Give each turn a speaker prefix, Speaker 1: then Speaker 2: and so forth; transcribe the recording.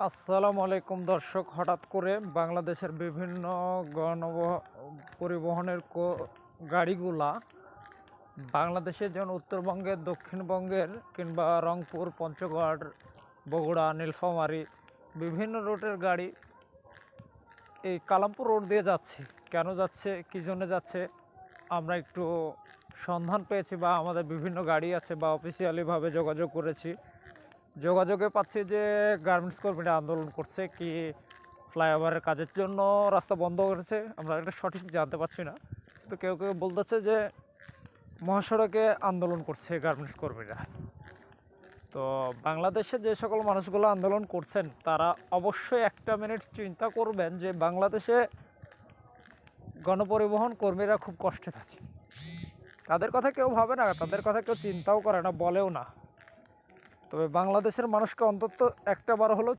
Speaker 1: আসসালামু আলাইকুম দর্শক, হঠাৎ করে বাংলাদেশের বিভিন্ন পরিবহনের গাড়িগুলা বাংলাদেশের যেমন উত্তরবঙ্গের, দক্ষিণবঙ্গের কিংবা রংপুর, পঞ্চগড়, বগুড়া, নীলফামারী বিভিন্ন রুটের গাড়ি এই কালামপুর রোড দিয়ে যাচ্ছে। কেন যাচ্ছে, কী জন্য যাচ্ছে, আমরা একটু সন্ধান পেয়েছি বা আমাদের বিভিন্ন গাড়ি আছে বা অফিসিয়ালিভাবে যোগাযোগ করেছি। যোগাযোগে পাচ্ছি যে গার্মেন্টস কর্মীরা আন্দোলন করছে, কি ফ্লাইওভারের কাজের জন্য রাস্তা বন্ধ করেছে, আমরা এটা সঠিক জানতে পারছি না। তো কেউ কেউ বলতেছে যে মহাসড়কে আন্দোলন করছে গার্মেন্টস কর্মীরা। তো বাংলাদেশে যে সকল মানুষগুলো আন্দোলন করছেন তারা অবশ্যই একটা মিনিট চিন্তা করবেন যে বাংলাদেশে গণপরিবহন কর্মীরা খুব কষ্টে থাকে। তাদের কথা কেউ ভাবে না, তাদের কথা কেউ চিন্তাও করে না, বলেও না। তবে বাংলাদেশের মানুষকে অন্তত একটা বার হলেও